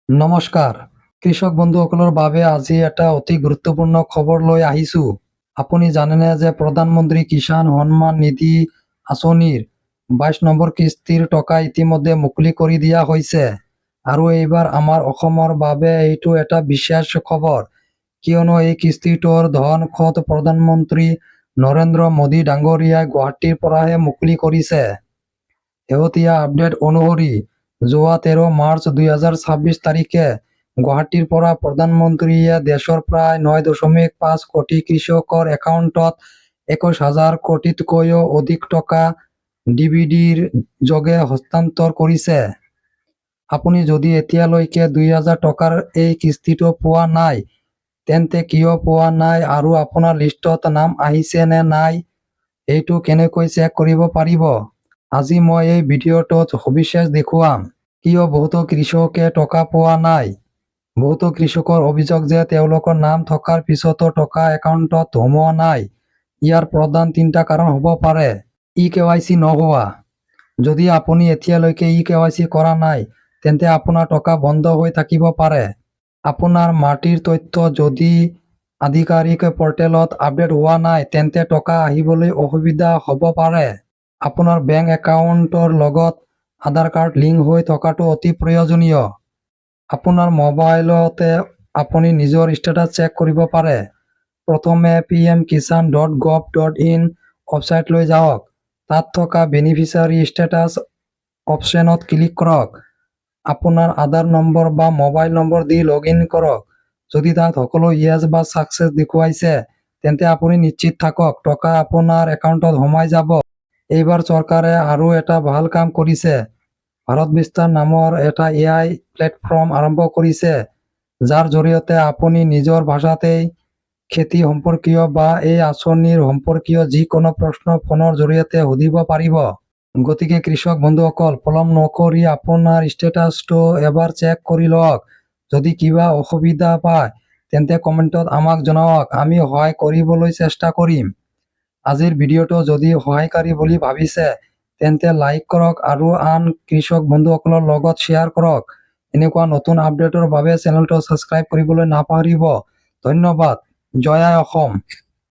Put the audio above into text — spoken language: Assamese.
নমস্কাৰ। কৃষক বন্ধুসকলৰ বাবে আজি এটা অতি গুৰুত্বপূৰ্ণ খবৰ লৈ আহিছোঁ। আপুনি জানেনে যে প্ৰধানমন্ত্ৰী কিষাণ সন্মান নিধি আঁচনিৰ 22 নম্বৰ কিস্তিৰ টকা ইতিমধ্যে মুকলি কৰি দিয়া হৈছে। আৰু এইবাৰ আমাৰ অসমৰ বাবে এইটো এটা বিশেষ খবৰ, কিয়নো এই কিস্তিটোৰ ধন খোদ প্ৰধানমন্ত্ৰী নৰেন্দ্ৰ মোদী ডাঙৰীয়াই গুৱাহাটীৰ পৰাহে মুকলি কৰিছে। শেহতীয়া আপডেট অনুসৰি যোৱা 13 মাৰ্চ 2026 তাৰিখে গুৱাহাটীৰ পৰা প্ৰধানমন্ত্ৰীয়ে দেশৰ প্ৰায় 9.5 কোটি কৃষকৰ একাউণ্টত 21,000 কোটিতকৈও অধিক টকা ডিবিডিৰ যোগে হস্তান্তৰ কৰিছে। আপুনি যদি এতিয়ালৈকে 2,000 টকাৰ এই কিস্তিটো পোৱা নাই, তেন্তে কিয় পোৱা নাই আৰু আপোনাৰ লিষ্টত নাম আহিছে নে নাই, এইটো কেনেকৈ চেক কৰিব পাৰিব? আজি মই এই ভিডিঅ'টোত সবিশেষ দেখুৱাম। কিয় বহুতো কৃষকে টকা পোৱা নাই। বহুতো কৃষকৰ অভিযোগ যে তেওঁলোকৰ নাম থকাৰ পিছতো টকা একাউণ্টত সোমোৱা নাই। ইয়াৰ প্ৰধান 3টা কাৰণ হ'ব পাৰে। ই-কেৱাইচি নোহোৱা। যদি আপুনি এতিয়ালৈকে ই-কেৱাইচি কৰা নাই, তেন্তে আপোনাৰ টকা বন্ধ হৈ থাকিব পাৰে। আপোনাৰ মাটিৰ তথ্য যদি আধিকাৰিক পৰ্টেলত আপডেট হোৱা নাই, তেন্তে টকা আহিবলৈ অসুবিধা হ'ব পাৰে। আপোনাৰ বেংক একাউণ্টৰ লগত আধাৰ কাৰ্ড লিংক হৈ থকাটো অতি প্ৰয়োজনীয়। আপোনাৰ মোবাইলতে আপুনি নিজৰ ষ্টেটাছ চেক কৰিব পাৰে। প্ৰথমে pmkisan.gov.in ৱেবছাইটলৈ যাওক। তাত থকা বেনিফিচিয়াৰী ষ্টেটাছ অপশ্যনত ক্লিক কৰক। আপোনাৰ আধাৰ নম্বৰ বা মোবাইল নম্বৰ দি লগইন কৰক। যদি তাত সকলো ইয়েছ বা ছাকচেছ দেখুৱাইছে, তেন্তে আপুনি নিশ্চিত থাকক, টকা আপোনাৰ একাউণ্টত সোমাই যাব। এইবাৰ চৰকাৰে আৰু এটা ভাল কাম কৰিছে। ভাৰত বিস্তাৰ নামৰ এটা AI প্লেটফৰ্ম আৰম্ভ কৰিছে, যাৰ জৰিয়তে আপুনি নিজৰ ভাষাতেই খেতি সম্পৰ্কীয় বা এই আঁচনিৰ সম্পৰ্কীয় যিকোনো প্ৰশ্ন ফোনৰ জৰিয়তে সুধিব পাৰিব। গতিকে কৃষক বন্ধুসকল, পলম নকৰি আপোনাৰ ষ্টেটাছটো এবাৰ চেক কৰি লওক। যদি কিবা অসুবিধা পায়, তেন্তে কমেণ্টত আমাক জনাওক, আমি সহায় কৰিবলৈ চেষ্টা কৰিম। আজিৰ ভিডিঅ'টো যদি সহায়কাৰী বুলি ভাবিছে, তেন্তে লাইক কৰক আৰু আন কৃষক বন্ধুসকলৰ লগত শ্বেয়াৰ কৰক। এনেকুৱা নতুন আপডেটৰ বাবে চেনেলটো ছাবস্ক্ৰাইব কৰিবলৈ নাপাহৰিব। ধন্যবাদ। জয় আই অসম।